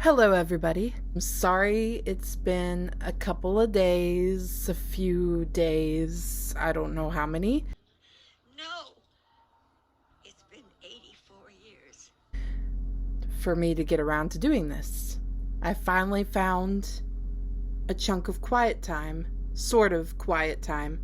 Hello everybody. I'm sorry it's been a couple of days, a few days, I don't know how many. No, it's been 84 years. For me to get around to doing this. I finally found a chunk of quiet time, sort of quiet time.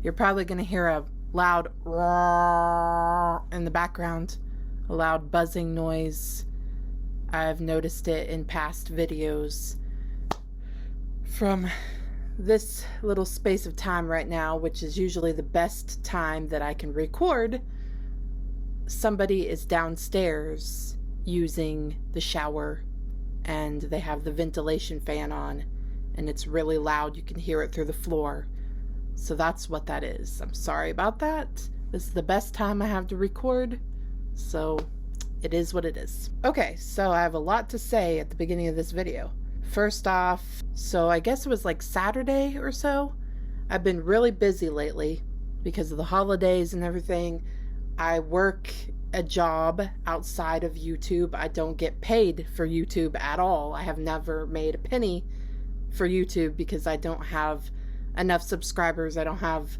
You're probably going to hear a loud roar in the background, a loud buzzing noise. I've noticed it in past videos. From this little space of time right now, which is usually the best time that I can record, somebody is downstairs using the shower and they have the ventilation fan on and it's really loud. You can hear it through the floor. So that's what that is. I'm sorry about that. This is the best time I have to record, so it is what it is. Okay, so I have a lot to say at the beginning of this video. First off, so I guess it was like Saturday or so. I've been really busy lately because of the holidays and everything. I work a job outside of YouTube. I don't get paid for YouTube at all. I have never made a penny for YouTube because I don't have enough subscribers. I don't have,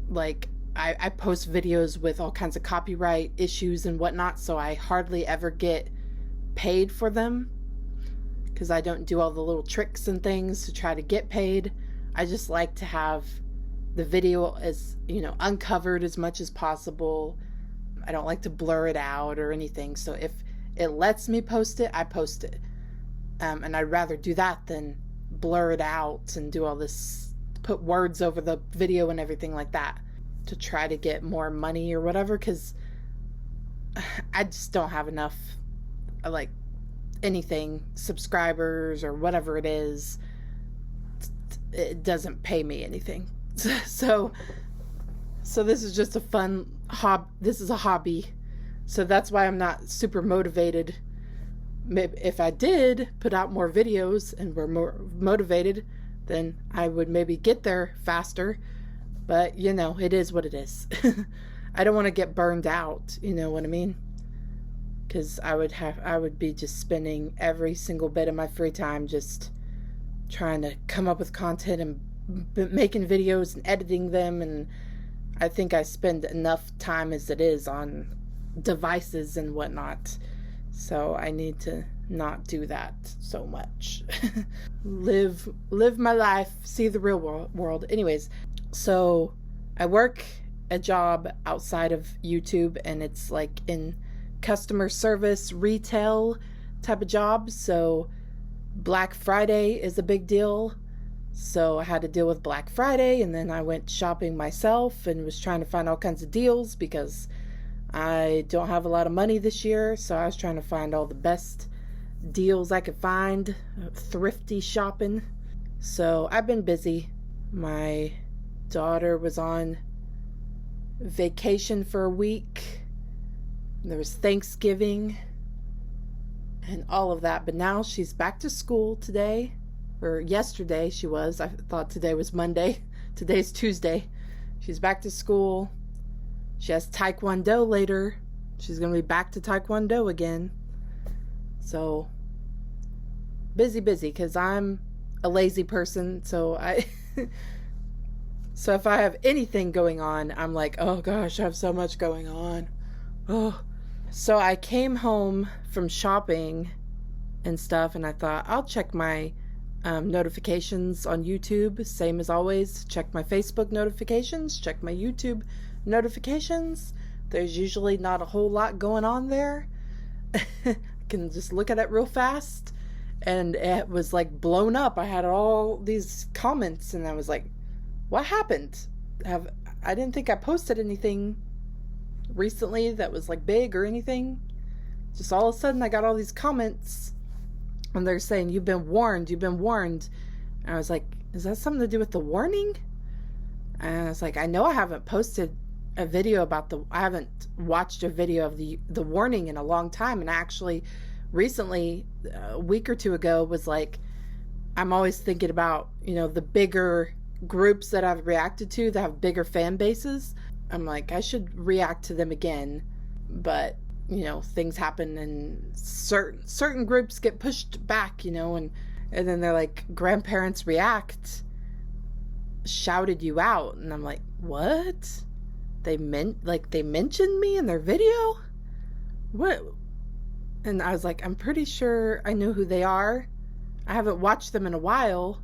like, I post videos with all kinds of copyright issues and whatnot, so I hardly ever get paid for them because I don't do all the little tricks and things to try to get paid. I just like to have the video as, uncovered as much as possible. I don't like to blur it out or anything, so if it lets me post it, I post it. And I'd rather do that than blur it out and do all this, put words over the video and everything like that to try to get more money or whatever, because I just don't have enough, like, anything, subscribers or whatever it is. It doesn't pay me anything. So this is just a fun this is a hobby. So that's why I'm not super motivated. If I did put out more videos and were more motivated, then I would maybe get there faster. But, it is what it is. I don't want to get burned out, you know what I mean? Because I would be just spending every single bit of my free time just trying to come up with content and making videos and editing them. And I think I spend enough time as it is on devices and whatnot. So I need to not do that so much. live my life, see the real world. Anyways, so I work a job outside of YouTube, and it's like in customer service, retail type of job. So Black Friday is a big deal. So I had to deal with Black Friday, and then I went shopping myself and was trying to find all kinds of deals because I don't have a lot of money this year. So I was trying to find all the best deals I could find, thrifty shopping. So I've been busy. My daughter was on vacation for a week. There was Thanksgiving and all of that, but now she's back to school today, or yesterday she was. I thought today was Monday. Today's Tuesday. She's back to school. She has Taekwondo later. She's going to be back to Taekwondo again. So busy because I'm a lazy person, so so if I have anything going on, I'm like, oh gosh, I have so much going on. Oh. So I came home from shopping and stuff, and I thought, I'll check my notifications on YouTube, same as always. Check my Facebook notifications, check my YouTube notifications. There's usually not a whole lot going on there. I can just look at it real fast, and it was like blown up. I had all these comments, and I was like, what happened? I didn't think I posted anything recently that was like big or anything. Just all of a sudden I got all these comments and they're saying, you've been warned. And I was like, is that something to do with the warning? And I was like, I know I haven't posted a video about I haven't watched a video of the warning in a long time. And I actually recently, a week or two ago, was like, I'm always thinking about, the bigger groups that I've reacted to that have bigger fan bases. I'm like, I should react to them again. But things happen and certain groups get pushed back, and then they're like, grandparents react shouted you out. And I'm like, what? They mentioned me in their video? What? And I was like, I'm pretty sure I knew who they are. I haven't watched them in a while,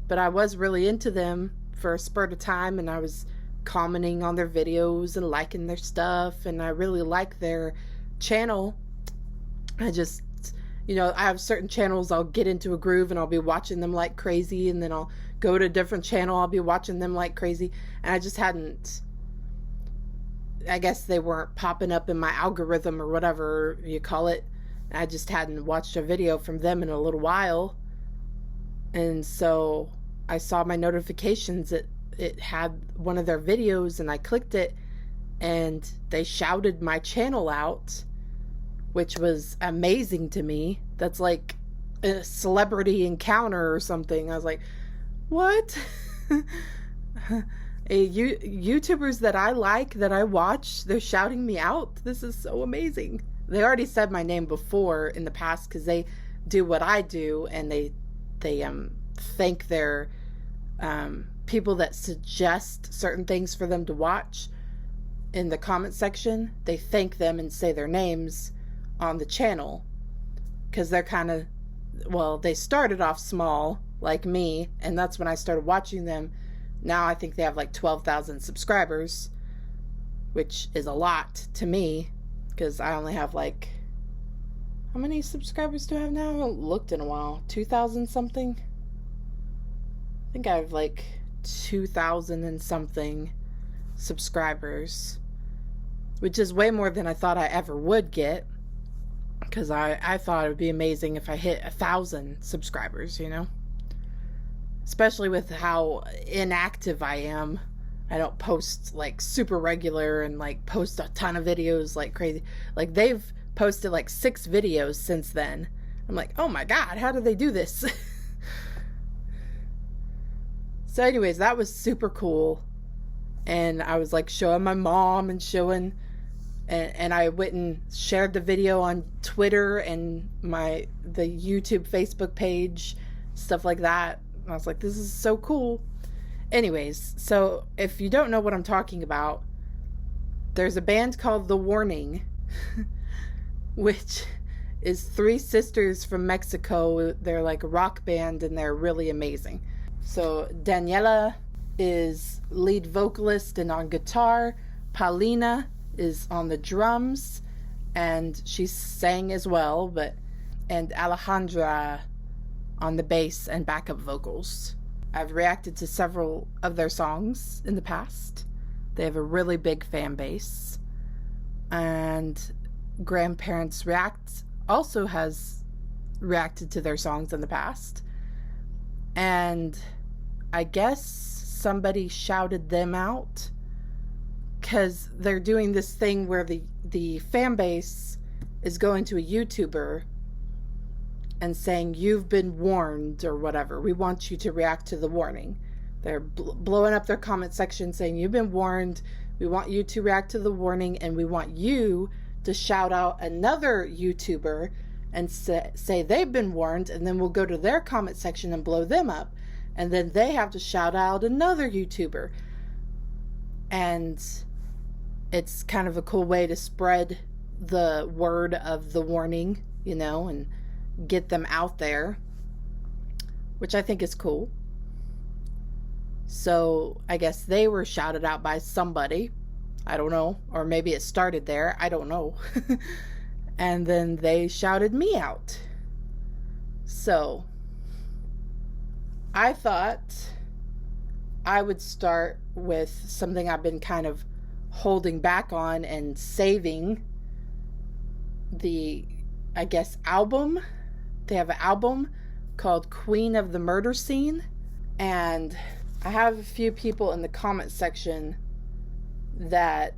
but I was really into them for a spurt of time, and I was commenting on their videos and liking their stuff, and I really like their channel. I just, I have certain channels I'll get into a groove and I'll be watching them like crazy, and then I'll go to a different channel, I'll be watching them like crazy, and I just hadn't, I guess they weren't popping up in my algorithm or whatever you call it. I just hadn't watched a video from them in a little while, and so I saw my notifications that it had one of their videos, and I clicked it, and they shouted my channel out, which was amazing to me. That's like a celebrity encounter or something. I was like, what? YouTubers that I like, that I watch, they're shouting me out. This is so amazing. They already said my name before in the past because they do what I do, and they thank their people that suggest certain things for them to watch in the comment section. They thank them and say their names on the channel because they're kind of, they started off small like me, and that's when I started watching them. Now I think they have like 12,000 subscribers, which is a lot to me because I only have like, how many subscribers do I have now? I haven't looked in a while. 2,000 something? I think I have like 2,000 and something subscribers, which is way more than I thought I ever would get, because I thought it would be amazing if I hit 1,000 subscribers, especially with how inactive I am. I don't post like super regular and like post a ton of videos like crazy. Like they've posted like 6 videos since then. I'm like, oh my God, how do they do this? So anyways, that was super cool. And I was like showing my mom and and I went and shared the video on Twitter and the YouTube Facebook page, stuff like that. And I was like, this is so cool. Anyways, so if you don't know what I'm talking about, there's a band called The Warning, which is 3 sisters from Mexico. They're like a rock band, and they're really amazing. So Daniela is lead vocalist and on guitar. Paulina is on the drums, and she sang as well, and Alejandra on the bass and backup vocals. I've reacted to several of their songs in the past. They have a really big fan base. And Grandparents React also has reacted to their songs in the past. And I guess somebody shouted them out because they're doing this thing where the fan base is going to a YouTuber and saying, you've been warned, or whatever. We want you to react to the warning. They're blowing up their comment section saying, you've been warned. We want you to react to the warning, and we want you to shout out another YouTuber and say they've been warned, and then we'll go to their comment section and blow them up. And then they have to shout out another YouTuber. And it's kind of a cool way to spread the word of the warning, and get them out there, which I think is cool. So I guess they were shouted out by somebody. I don't know. Or maybe it started there. I don't know. And then they shouted me out. So I thought I would start with something I've been kind of holding back on and saving. The, I guess, album. They have an album called Queen of the Murder Scene. And I have a few people in the comment section that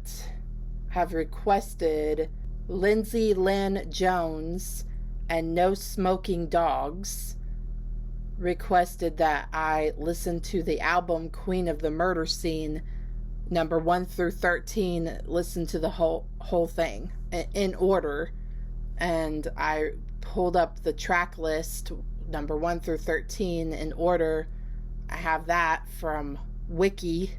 have requested Lindsay Lynn Jones and No Smoking Dogs requested that I listen to the album Queen of the Murder Scene, number 1 through 13, listen to the whole whole thing in order, and I pulled up the track list, number 1 through 13, in order. I have that from Wiki.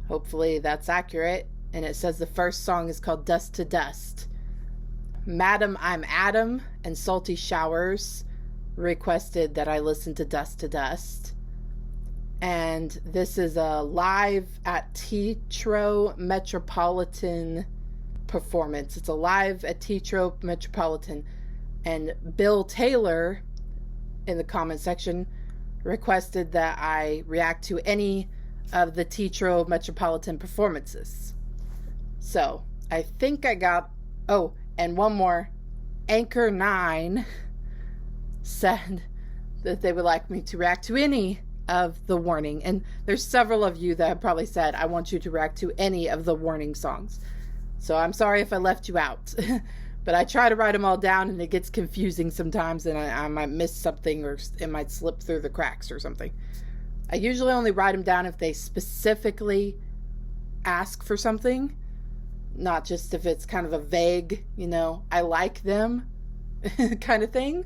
Hopefully that's accurate. And it says the first song is called Dust to Dust. Madam I'm Adam and Salty Showers requested that I listen to Dust to Dust. And this is a live at Teatro Metropolitan performance. It's a live at Teatro Metropolitan. And Bill Taylor, in the comment section, requested that I react to any of the Teatro Metropolitan performances. So, I think I got... Oh, and one more. Anchor 9 said that they would like me to react to any of the Warning. And there's several of you that have probably said, I want you to react to any of the Warning songs. So I'm sorry if I left you out. But I try to write them all down, and it gets confusing sometimes, and I might miss something, or it might slip through the cracks or something. I usually only write them down if they specifically ask for something, not just if it's kind of a vague, I like them kind of thing,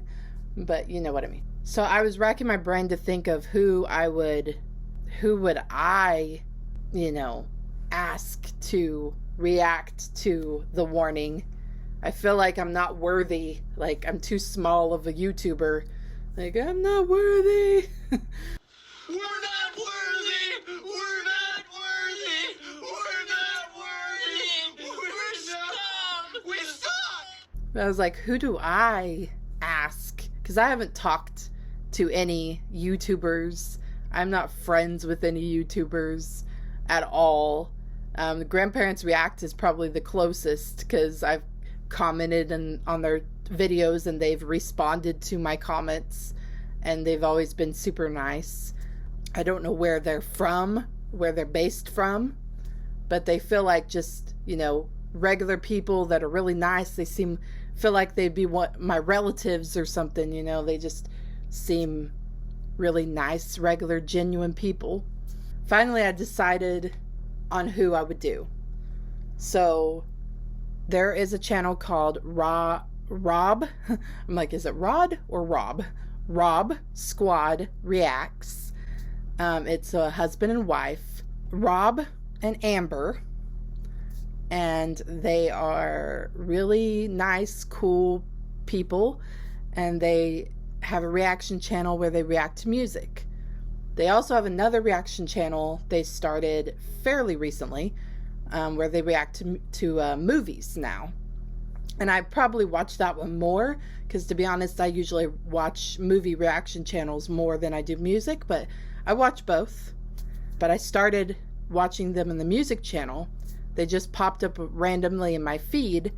but you know what I mean. So I was racking my brain to think of who would I, ask to react to the Warning. I feel like I'm not worthy, like I'm too small of a YouTuber. Like, I'm not worthy. We're not worthy! We're not worthy! We're not worthy! We're scum! We suck! I was like, who do I ask? Because I haven't talked to any YouTubers. I'm not friends with any YouTubers at all. The Grandparents React is probably the closest, because I've commented on their videos and they've responded to my comments, and they've always been super nice. I don't know where they're from, where they're based from, but they feel like just, regular people that are really nice. They feel like they'd be my relatives or something, they just seem really nice, regular, genuine people. Finally, I decided on who I would do. So there is a channel called Rob. I'm like, is it Rod or Rob? Rob Squad Reacts. It's a husband and wife, Rob and Amber, and they are really nice, cool people, and they have a reaction channel where they react to music. They also have another reaction channel they started fairly recently, where they react to movies now. And I probably watch that one more, because to be honest, I usually watch movie reaction channels more than I do music, but I watch both. But I started watching them in the music channel. They just popped up randomly in my feed,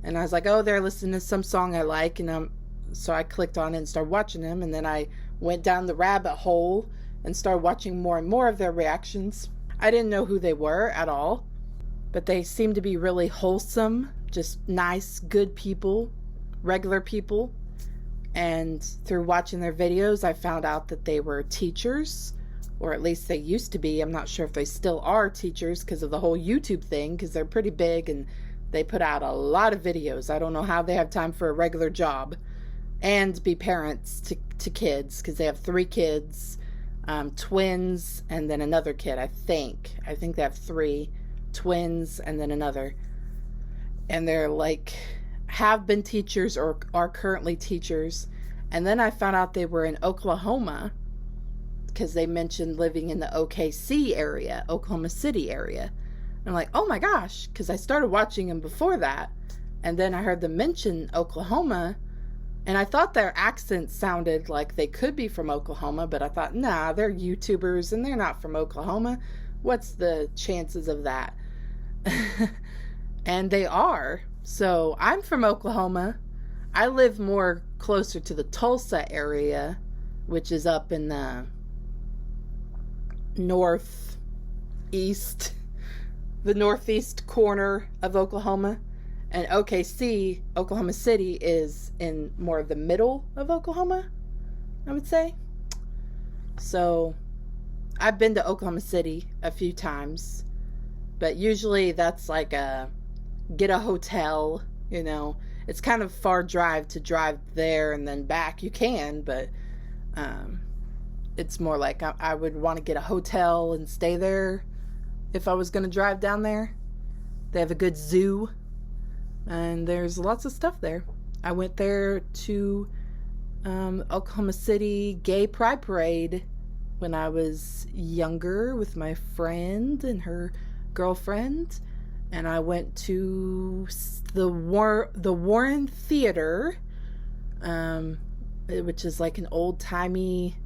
and I was like, oh, they're listening to some song I like, and so I clicked on it and started watching them, and then I went down the rabbit hole and started watching more and more of their reactions. I didn't know who they were at all, but they seemed to be really wholesome, just nice, good people, regular people. And through watching their videos, I found out that they were teachers, or at least they used to be. I'm not sure if they still are teachers because of the whole YouTube thing, because they're pretty big and they put out a lot of videos. I don't know how they have time for a regular job and be parents to kids, because they have 3 kids, twins, and then another kid, I think they have 3 twins and then another. And they're like, have been teachers or are currently teachers. And then I found out they were in Oklahoma, because they mentioned living in the OKC area, Oklahoma City area. And I'm like, oh my gosh, because I started watching them before that, and then I heard them mention Oklahoma, and I thought their accent sounded like they could be from Oklahoma, but I thought, nah, they're YouTubers and they're not from Oklahoma. What's the chances of that? And they are. So I'm from Oklahoma. I live more closer to the Tulsa area, which is up in the northeast corner of Oklahoma. And OKC, Oklahoma City, is in more of the middle of Oklahoma, I would say. So I've been to Oklahoma City a few times, but usually that's like a get a hotel, you know. It's kind of far drive to drive there and then back. You can, but it's more like I would want to get a hotel and stay there if I was going to drive down there. They have a good zoo, and there's lots of stuff there. I went there to Oklahoma City Gay Pride Parade when I was younger with my friend and her girlfriend. And I went to the Warren Theater, which is like an old-timey,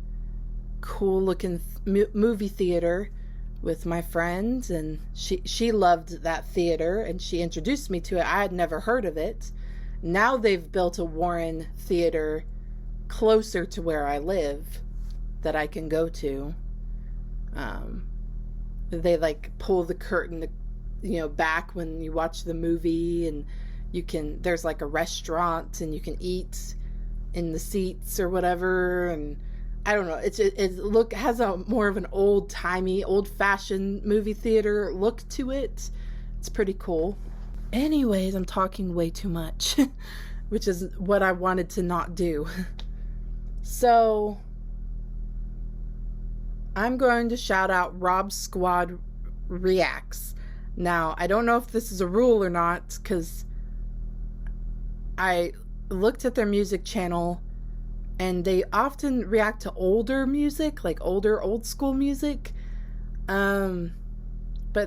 cool-looking movie theater with my friend. And she loved that theater, and she introduced me to it. I had never heard of it. Now they've built a Warren Theater closer to where I live that I can go to. They like pull the curtain back when you watch the movie, and there's like a restaurant and you can eat in the seats or whatever. And I don't know, it has a more of an old-timey, old-fashioned movie theater look to it. It's pretty cool. Anyways, I'm talking way too much, which is what I wanted to not do. So I'm going to shout out Rob Squad Reacts. Now, I don't know if this is a rule or not, because I looked at their music channel, and they often react to older music, like older, old school music. But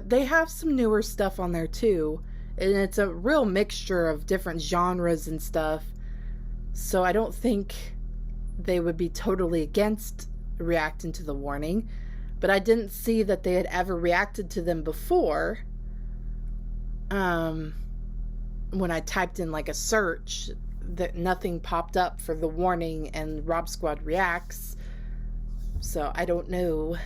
they have some newer stuff on there too, and it's a real mixture of different genres and stuff. So I don't think they would be totally against reacting to the Warning, but I didn't see that they had ever reacted to them before. When I typed in like a search, that nothing popped up for the Warning and Rob Squad Reacts. So I don't know,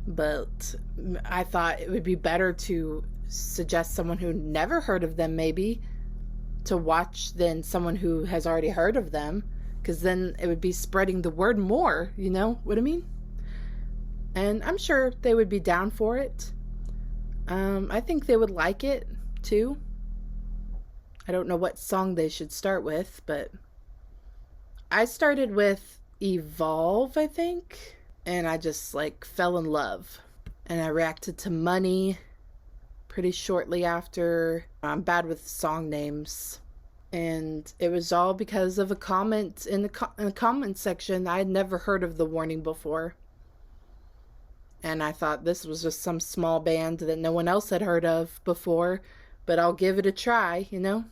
but I thought it would be better to suggest someone who never heard of them maybe to watch than someone who has already heard of them, because then it would be spreading the word more, you know what I mean? And I'm sure they would be down for it. I think they would like it too. I don't know what song they should start with, but I started with Evolve, I think, and I just like fell in love. And I reacted to Money pretty shortly after. I'm bad with song names. And it was all because of a comment in the comment section. I had never heard of the Warning before. And I thought this was just some small band that no one else had heard of before, but I'll give it a try, you know?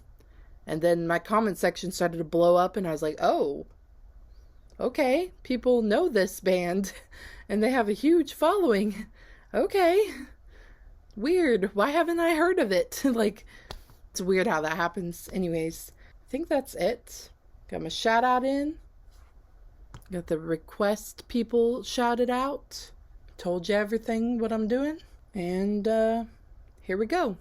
And then my comment section started to blow up, and I was like, oh, okay, people know this band, and they have a huge following. Okay, weird. Why haven't I heard of it? Like, it's weird how that happens. Anyways, I think that's it. Got my shout out in. Got the request people shouted out. Told you everything what I'm doing. And here we go.